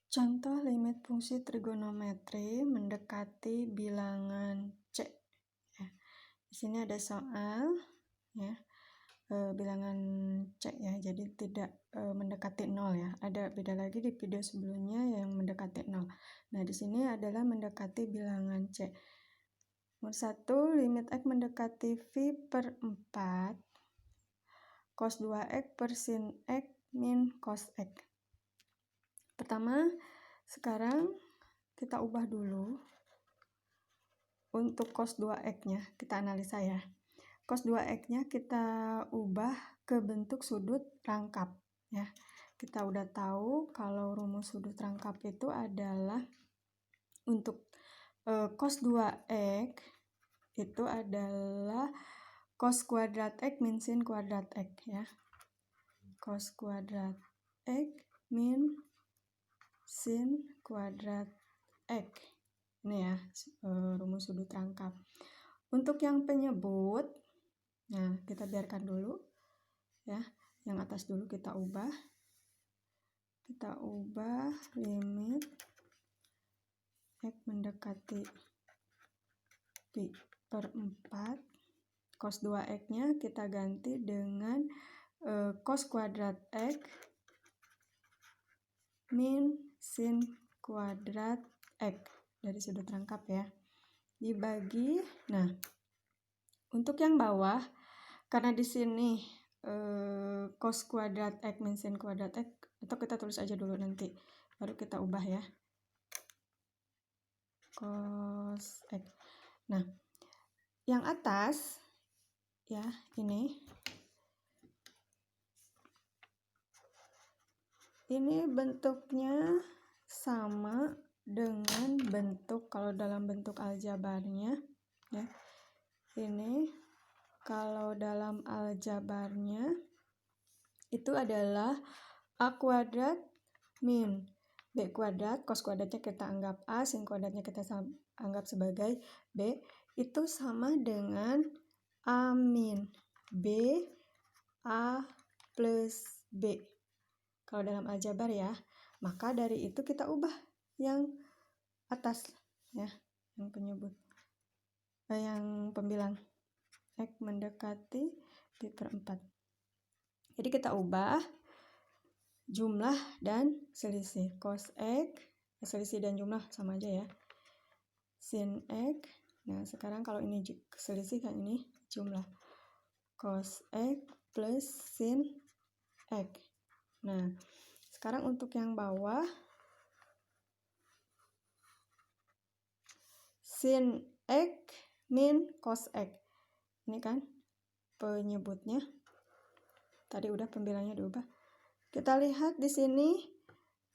Contoh limit fungsi trigonometri mendekati bilangan C. Ya. Di sini ada soal ya, bilangan C ya, jadi tidak mendekati 0 ya. Ada beda lagi di video sebelumnya yang mendekati 0. Nah, di sini adalah mendekati bilangan C. Nomor 1, limit X mendekati V per 4 cos 2X per sin X min cos X. Pertama, sekarang kita ubah dulu untuk cos 2X-nya, kita analisa ya. Cos 2X-nya kita ubah ke bentuk sudut rangkap ya. Kita udah tahu kalau rumus sudut rangkap itu adalah untuk cos 2X itu adalah cos kuadrat X min sin kuadrat X ya. Cos kuadrat X min sin kuadrat X. Ini ya, rumus sudut rangkap. Untuk yang penyebut, nah kita biarkan dulu ya. Yang atas dulu kita ubah. Kita ubah limit X mendekati pi per 4. Cos 2X-nya kita ganti dengan cos kuadrat X min sin kuadrat X dari sudut rangkap ya. Dibagi, nah untuk yang bawah, karena di sini cos kuadrat X min sin kuadrat X, atau kita tulis aja dulu nanti, baru kita ubah ya. Cos X. Nah, yang atas ya, ini bentuknya sama dengan bentuk kalau dalam bentuk aljabarnya ya. Ini kalau dalam aljabarnya itu adalah A kuadrat min B kuadrat, cos kuadratnya kita anggap A, sin kuadratnya kita anggap sebagai B, itu sama dengan A min B A plus B kalau dalam aljabar ya. Maka dari itu kita ubah yang atas ya, yang penyebut yang pembilang X mendekati pi per 4. Jadi kita ubah jumlah dan selisih. Cos X, selisih dan jumlah sama aja ya. Sin X, nah sekarang kalau ini selisih kan ini jumlah. Cos X plus sin X. Nah, sekarang untuk yang bawah, sin X min cos X. Ini kan penyebutnya. Tadi udah pembilangnya diubah. Kita lihat di sini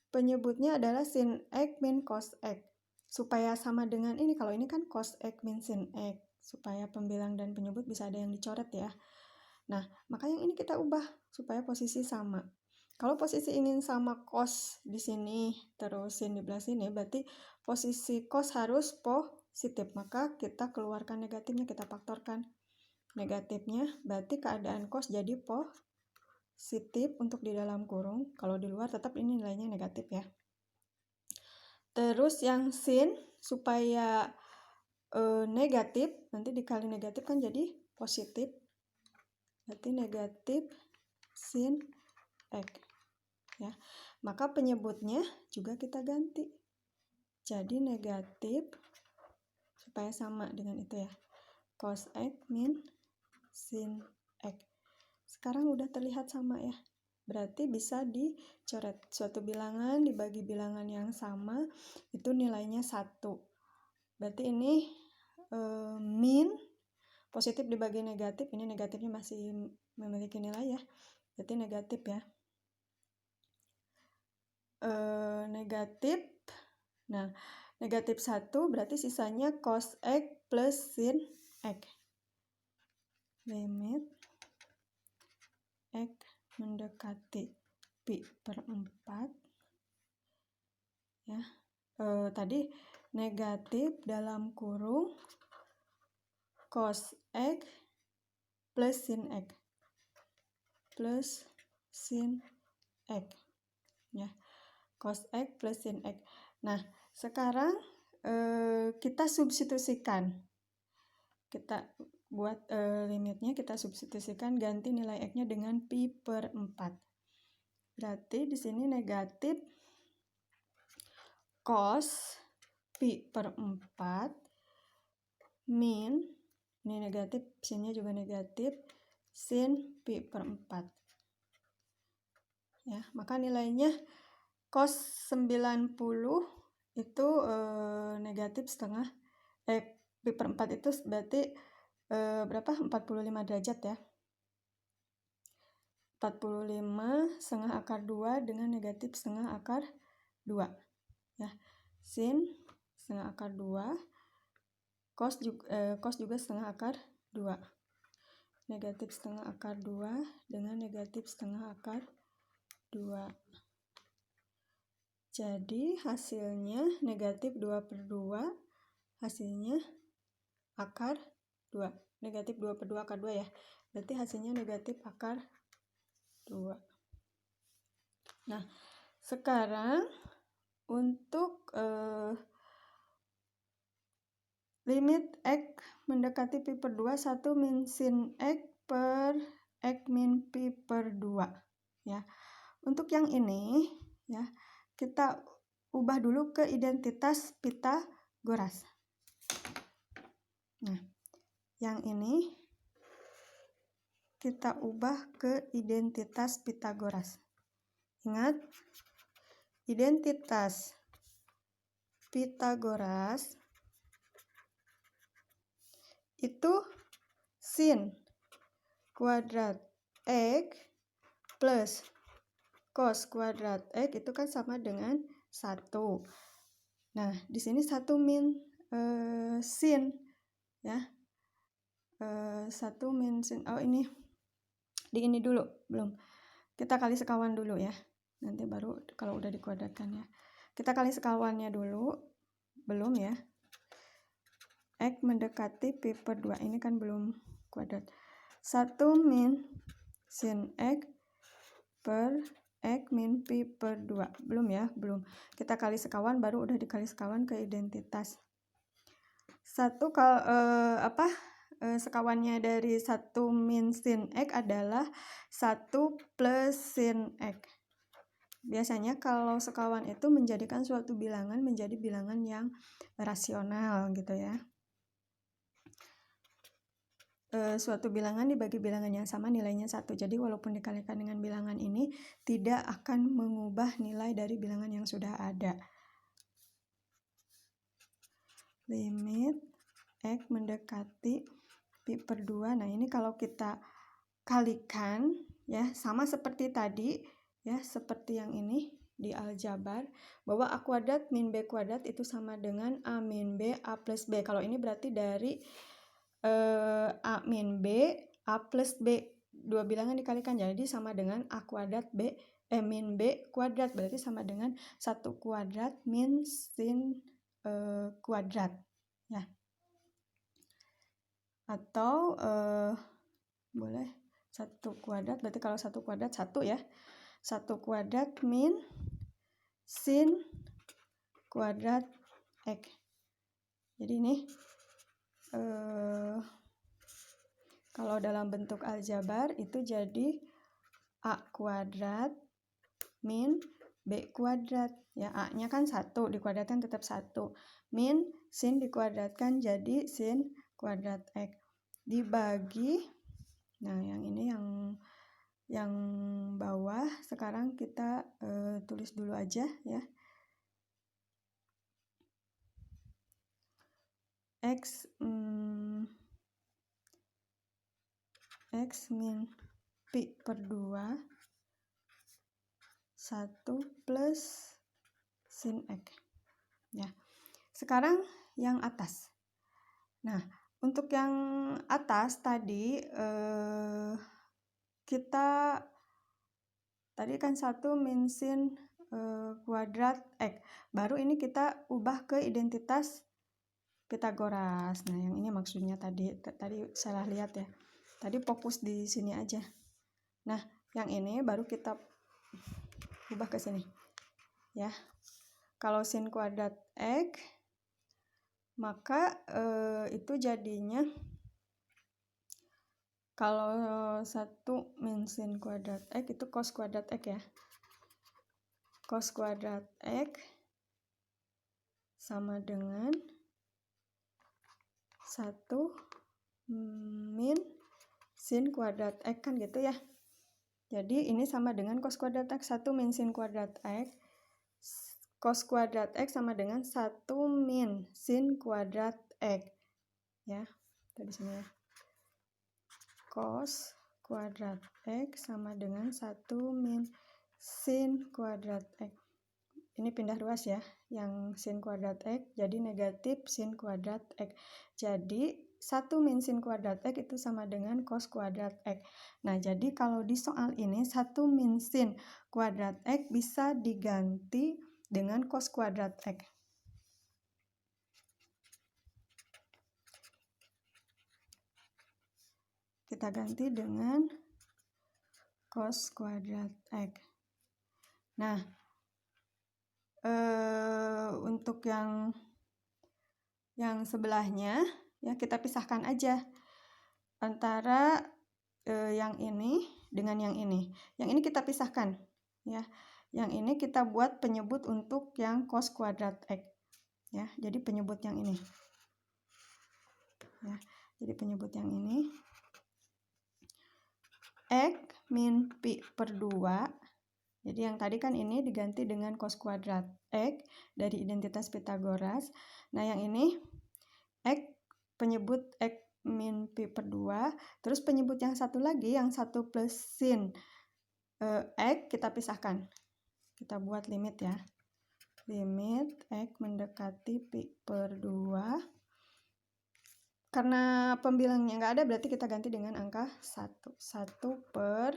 penyebutnya adalah sin X min cos X. Supaya sama dengan ini, kalau ini kan cos X min sin X. Supaya pembilang dan penyebut bisa ada yang dicoret ya. Nah, maka yang ini kita ubah supaya posisi sama. Kalau posisi ingin sama cos di sini, terus sin di belah sini, berarti posisi cos harus positif. Maka kita keluarkan negatifnya, kita faktorkan negatifnya, berarti keadaan cos jadi positif untuk di dalam kurung. Kalau di luar tetap ini nilainya negatif ya. Terus yang sin, supaya negatif, nanti dikali negatif kan jadi positif. Berarti negatif sin X ya. Maka penyebutnya juga kita ganti jadi negatif supaya sama dengan itu ya, cos X min sin X. Sekarang udah terlihat sama ya, berarti bisa dicoret. Suatu bilangan dibagi bilangan yang sama itu nilainya 1. Berarti ini min positif dibagi negatif, ini negatifnya masih memiliki nilai ya, berarti negatif ya. Negatif, nah negatif 1 berarti sisanya cos X plus sin X. Limit X mendekati pi per 4 ya. Tadi negatif dalam kurung cos X plus sin X plus sin X ya. cos X plus sin X. Nah, sekarang kita substitusikan. Kita buat limitnya, kita substitusikan, ganti nilai X-nya dengan pi per 4. Berarti di sini negatif cos pi per 4 min, ini negatif, sinnya juga negatif, sin pi per 4. Ya, maka nilainya cos 90 itu negatif setengah, pi per 4 itu berarti berapa? 45 derajat ya. 45 setengah akar 2 dengan negatif setengah akar 2. Ya, sin setengah akar 2, cos juga setengah akar 2. Negatif setengah akar 2 dengan negatif setengah akar 2. Jadi hasilnya negatif 2 per 2, hasilnya akar 2. Negatif 2 per 2 akar 2 ya. Berarti hasilnya negatif akar 2. Nah, sekarang untuk limit X mendekati pi per 2, 1 min sin X per X min pi per 2. Ya. Untuk yang ini, ya, kita ubah dulu ke identitas Pitagoras. Nah, yang ini kita ubah ke identitas Pitagoras. Ingat, identitas Pitagoras itu sin kuadrat X plus cos kuadrat X itu kan sama dengan 1. Nah, di sini 1 min sin ya. 1 min sin. Oh, ini di ini dulu, belum. Kita kali sekawan dulu ya. Nanti baru kalau udah dikuadratkan ya. Kita kali sekawannya dulu. Belum ya. X mendekati pi per 2. Ini kan belum kuadrat. 1 min sin X per X min pi per 2. Belum ya, belum. Kita kali sekawan, baru udah dikali sekawan ke identitas. Sekawannya dari 1 min sin X adalah 1 plus sin X. Biasanya kalau sekawan itu menjadikan suatu bilangan menjadi bilangan yang rasional gitu ya. Suatu bilangan dibagi bilangan yang sama nilainya 1. Jadi walaupun dikalikan dengan bilangan ini tidak akan mengubah nilai dari bilangan yang sudah ada. Limit X mendekati pi per 2. Nah, ini kalau kita kalikan ya sama seperti tadi ya, seperti yang ini di aljabar bahwa A kuadrat min B kuadrat itu sama dengan A min B A plus B. Kalau ini berarti dari A min B, A plus B. Dua bilangan dikalikan jadi sama dengan A kuadrat min B kuadrat. Berarti sama dengan 1 kuadrat min sin kuadrat. Ya. Atau boleh 1 kuadrat. Berarti kalau 1 kuadrat 1 ya. 1 kuadrat min sin kuadrat X. Jadi ini kalau dalam bentuk aljabar itu jadi A kuadrat min B kuadrat. Ya, A-nya kan 1, dikuadratkan tetap 1. Min sin dikuadratkan jadi sin kuadrat X. Dibagi, nah yang ini yang bawah sekarang kita tulis dulu aja ya. X min pi per 2 1 plus sin X. Ya. Sekarang yang atas. Nah, untuk yang atas tadi kita tadi kan 1 min sin kuadrat X. Baru ini kita ubah ke identitas Pitagoras. Nah, yang ini maksudnya tadi salah lihat ya. Tadi fokus di sini aja. Nah, yang ini baru kita ubah ke sini. ya. Kalau sin kuadrat X, maka itu jadinya kalau 1 min sin kuadrat X itu cos kuadrat X ya. Cos kuadrat X sama dengan 1 min sin kuadrat X kan gitu ya. Jadi ini sama dengan cos kuadrat X. 1 min sin kuadrat X. Cos kuadrat X sama dengan 1 min sin kuadrat X. Ya, dari sini ya. Cos kuadrat X sama dengan 1 min sin kuadrat X. Ini pindah ruas ya, yang sin kuadrat X jadi negatif sin kuadrat X. Jadi 1 min sin kuadrat X itu sama dengan cos kuadrat X. Nah, jadi kalau di soal ini 1 min sin kuadrat X bisa diganti dengan cos kuadrat X. Kita ganti dengan cos kuadrat X. Nah, untuk yang sebelahnya ya kita pisahkan aja antara yang ini dengan yang ini. Yang ini kita pisahkan ya. Yang ini kita buat penyebut untuk yang cos kuadrat X ya. Jadi penyebut yang ini. Ya. Jadi penyebut yang ini X min pi per 2. Jadi yang tadi kan ini diganti dengan cos kuadrat X dari identitas Pythagoras. Nah, yang ini X penyebut X min pi per 2. Terus penyebut yang satu lagi, yang 1 plus sin X kita pisahkan. Kita buat limit ya. Limit X mendekati pi per 2. Karena pembilangnya nggak ada, berarti kita ganti dengan angka 1. 1 per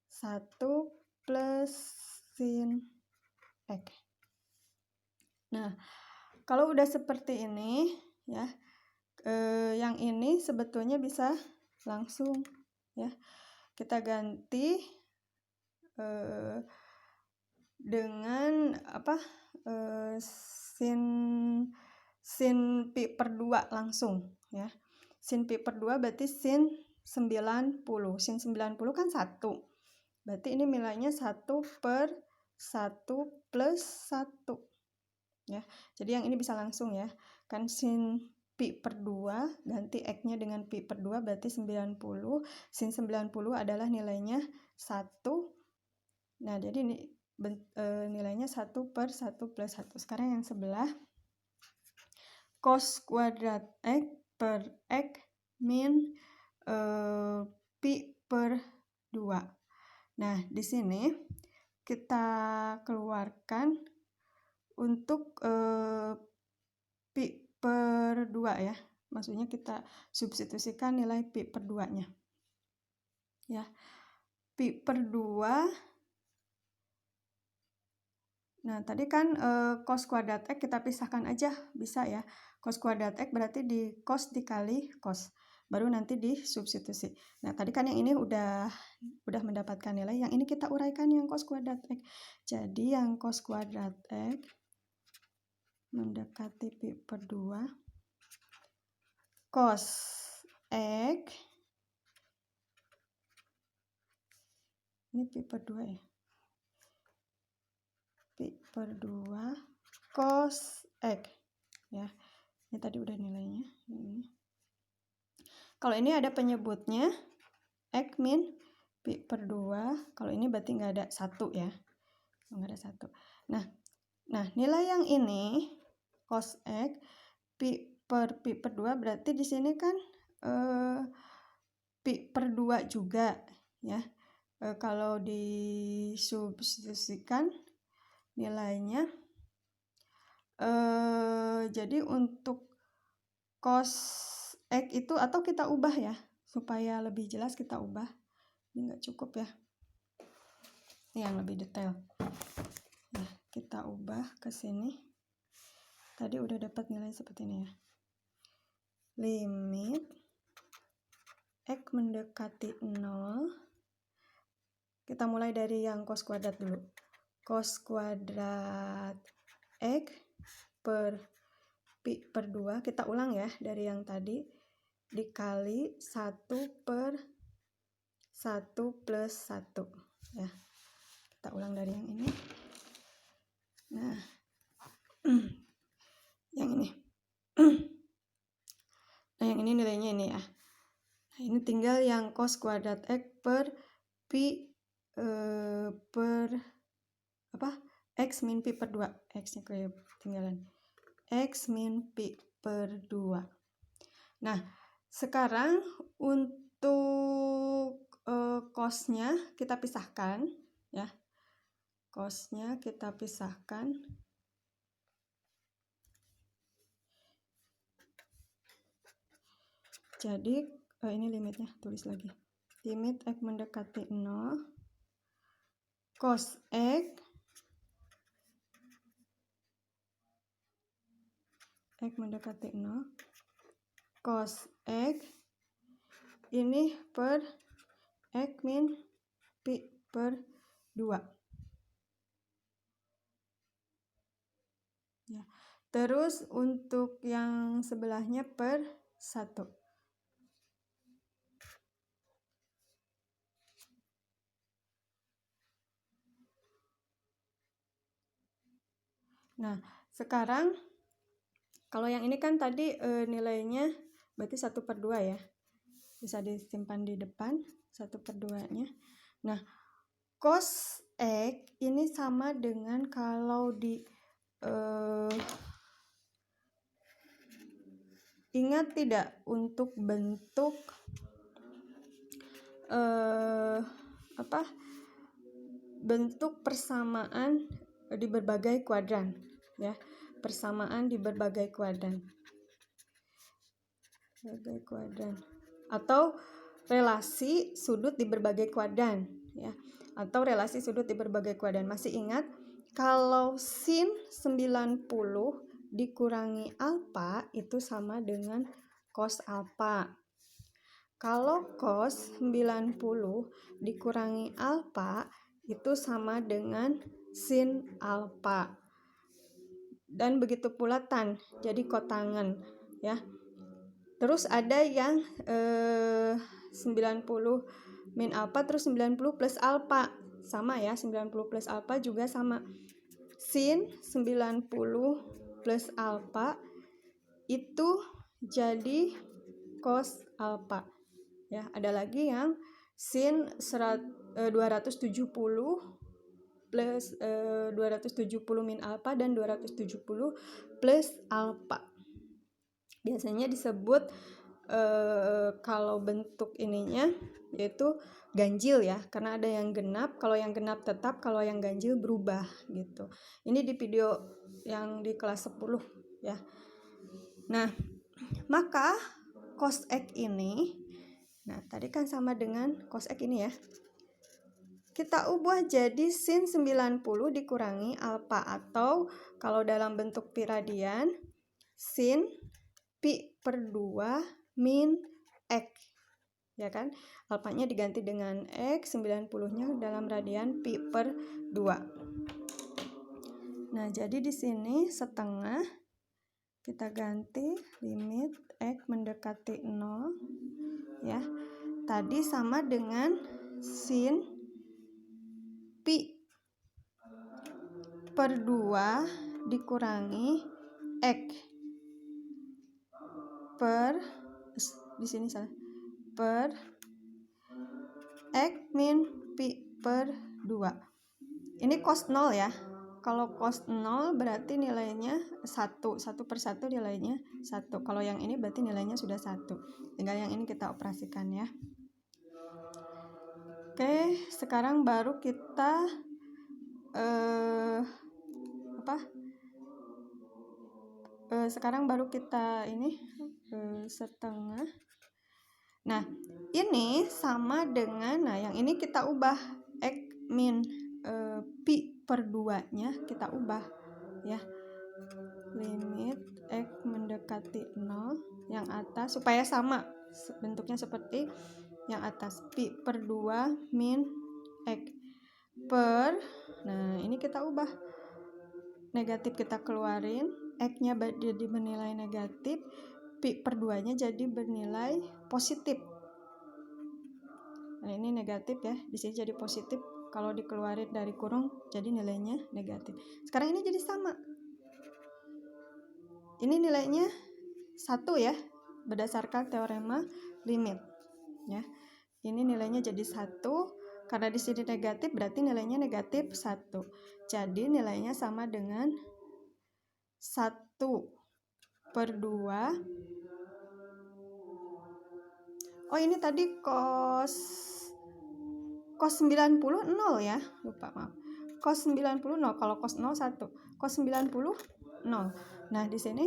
1 plus sin X. Nah, kalau udah seperti ini ya, yang ini sebetulnya bisa langsung ya. Kita ganti dengan apa? Sin pi per 2 langsung ya. Sin pi per 2 berarti sin 90. Sin 90 kan 1. Berarti ini nilainya 1 per 1 plus 1. Ya. Jadi yang ini bisa langsung ya. Kan sin pi per 2 ganti X-nya dengan pi per 2 berarti 90. Sin 90 adalah nilainya 1. Nah, jadi ini nilainya 1 per 1 plus 1. Sekarang yang sebelah cos kuadrat X per X min pi per 2. Nah, di sini kita keluarkan untuk pi per 2 ya. Maksudnya kita substitusikan nilai pi per 2-nya. Ya. Pi per 2. Nah, tadi kan cos kuadrat X kita pisahkan aja, bisa ya. Cos kuadrat X berarti di cos dikali cos. Baru nanti disubstitusi. Nah, tadi kan yang ini udah mendapatkan nilai, yang ini kita uraikan yang cos kuadrat X. Jadi yang cos kuadrat X mendekati pi per 2 cos X, ini pi per 2 ya, pi per 2 cos X ya. Ini tadi udah nilainya ini. Kalau ini ada penyebutnya X min pi per 2. Kalau ini berarti nggak ada 1 ya. Nggak ada 1. Nah, nilai yang ini cos X pi per 2 berarti di sini kan pi per 2 juga ya. Kalau disubstitusikan nilainya jadi untuk cos X itu, atau kita ubah ya supaya lebih jelas, kita ubah. Ini nggak cukup ya. Ini yang lebih detail. Nah, kita ubah ke sini. Tadi udah dapat nilai seperti ini ya. Limit X mendekati 0. Kita mulai dari yang cos kuadrat dulu. cos kuadrat X per pi per 2, kita ulang ya dari yang tadi, dikali 1 per 1 plus 1 ya. Kita ulang dari yang ini. Nah, yang ini. Nah, yang ini nilainya ini ya. Nah, ini tinggal yang cos kuadrat X per pi per apa? X min pi per 2. X-nya ketinggalan. X min pi per 2. Nah, sekarang untuk cosnya kita pisahkan ya. Cosnya kita pisahkan. Jadi ini limitnya, tulis lagi. Limit X mendekati 0 cos X mendekati 0 cos X ini per X min pi per 2 ya. Terus untuk yang sebelahnya per 1. Nah, sekarang kalau yang ini kan tadi nilainya berarti 1 per 2 ya. Bisa disimpan di depan 1 per 2-nya. Nah, cos X ini sama dengan kalau di ingat tidak untuk bentuk bentuk persamaan di berbagai kuadran ya, persamaan di berbagai kuadran atau relasi sudut di berbagai kuadran ya, atau relasi sudut di berbagai kuadran. Masih ingat kalau sin 90 dikurangi alfa itu sama dengan cos alfa. Kalau cos 90 dikurangi alfa itu sama dengan sin alfa. Dan begitu pula tan, jadi kotangan ya. Terus ada yang 90 min alfa terus 90 plus alfa. Sama ya, 90 plus alfa juga sama. Sin 90 plus alfa itu jadi cos alfa. Ya, ada lagi yang sin 270 plus 270 min alfa dan 270 plus alfa. Biasanya disebut kalau bentuk ininya yaitu ganjil ya, karena ada yang genap, kalau yang genap tetap, kalau yang ganjil berubah gitu. Ini di video yang di kelas 10 ya. Nah, maka cos X ini, nah tadi kan sama dengan cos X ini ya, kita ubah jadi sin 90 dikurangi alfa, atau kalau dalam bentuk pi radian sin pi per 2 min X ya kan, alfanya diganti dengan X, 90-nya dalam radian pi per 2. Nah, jadi di sini setengah kita ganti limit X mendekati 0 ya. Tadi sama dengan sin pi per 2 dikurangi X per, di sini salah, per X min pi per 2. Ini cos 0 ya. Kalau cos 0 berarti nilainya 1 per 1 nilainya 1. Kalau yang ini berarti nilainya sudah 1. Tinggal yang ini kita operasikan ya. Oke, sekarang baru kita sekarang baru kita ini setengah. Nah, ini sama dengan, nah yang ini kita ubah X min pi per 2-nya kita ubah ya. Limit X mendekati 0 yang atas supaya sama bentuknya seperti yang atas, pi per 2 min X per Nah, ini kita ubah. Negatif kita keluarin, X-nya jadi bernilai negatif, pi per 2-nya jadi bernilai positif. Nah, ini negatif ya, di sini jadi positif. Kalau dikeluarin dari kurung, jadi nilainya negatif. Sekarang ini jadi sama. Ini nilainya 1 ya, berdasarkan teorema limit. Ya, ini nilainya jadi 1. Karena di sini negatif, berarti nilainya negatif 1. Jadi nilainya sama dengan 1 per 2. Oh, ini tadi cos 90 0 ya, lupa, maaf. Cos 90 0, kalau cos 0 1, cos 90 0. Nah, di sini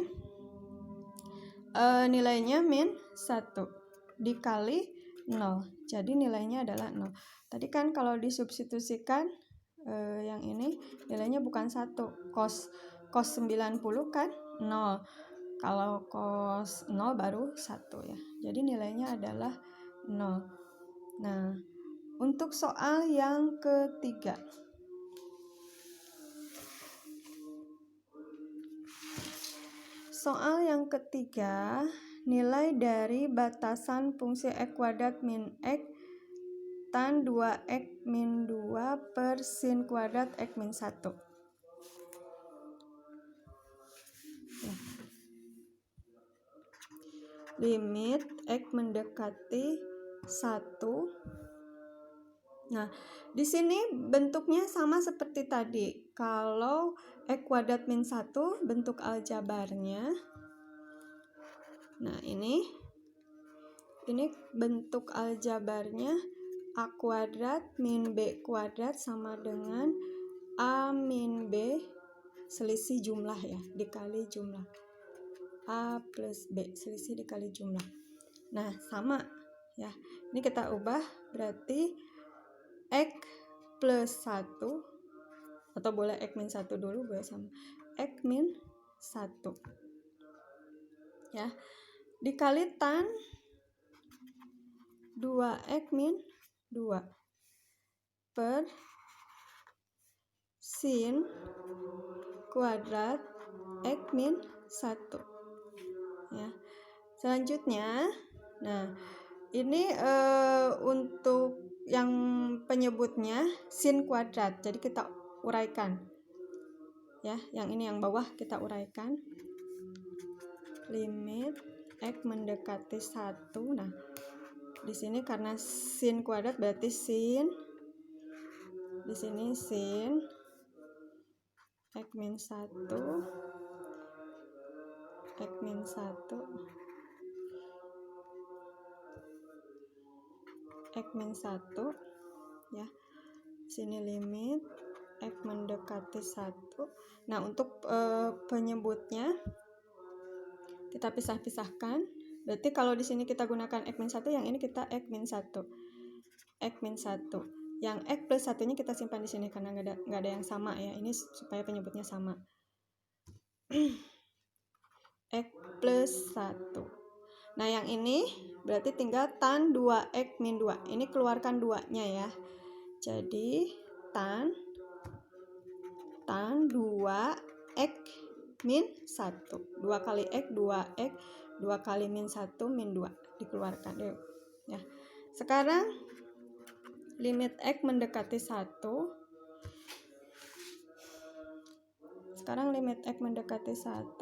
nilainya min 1 dikali 0. Jadi nilainya adalah 0. Tadi kan kalau disubstitusikan yang ini nilainya bukan 1. Cos 90 kan 0. Kalau cos 0 baru 1 ya. Jadi nilainya adalah 0. Nah, untuk soal yang ketiga. Soal yang ketiga, nilai dari batasan fungsi X kuadrat min X tan 2X min 2 per sin kuadrat X min 1. Ya. Limit X mendekati 1. Nah, di sini bentuknya sama seperti tadi. Kalau X kuadrat min 1 bentuk aljabarnya. Nah, ini bentuk aljabarnya A kuadrat min B kuadrat sama dengan A min B selisih jumlah ya, dikali jumlah. A plus B selisih dikali jumlah. Nah, sama ya. Ini kita ubah, berarti X plus 1, atau boleh X min 1 dulu, boleh sama. X min 1 ya, dikali tan 2X min 2 per sin kuadrat X min 1 ya. Selanjutnya, nah ini untuk yang penyebutnya sin kuadrat, jadi kita uraikan ya. Yang ini yang bawah kita uraikan. Limit X mendekati 1. Nah, di sini karena sin kuadrat berarti sin, di sini sin X min 1, X min 1, X min 1 ya. Sini limit X mendekati 1. Nah, untuk penyebutnya kita pisah-pisahkan. Berarti kalau di sini kita gunakan X min 1, yang ini kita X min 1. X min 1. Yang X plus 1-nya kita simpan di sini karena nggak ada yang sama ya. Ini supaya penyebutnya sama. X plus 1. Nah, yang ini berarti tinggal tan 2X min 2. Ini keluarkan 2-nya ya. Jadi tan 2X min 1. 2 kali X, 2X, 2 kali min 1, min 2. Dikeluarkan yuk. Ya. Sekarang limit X mendekati 1. Sekarang limit X mendekati 1.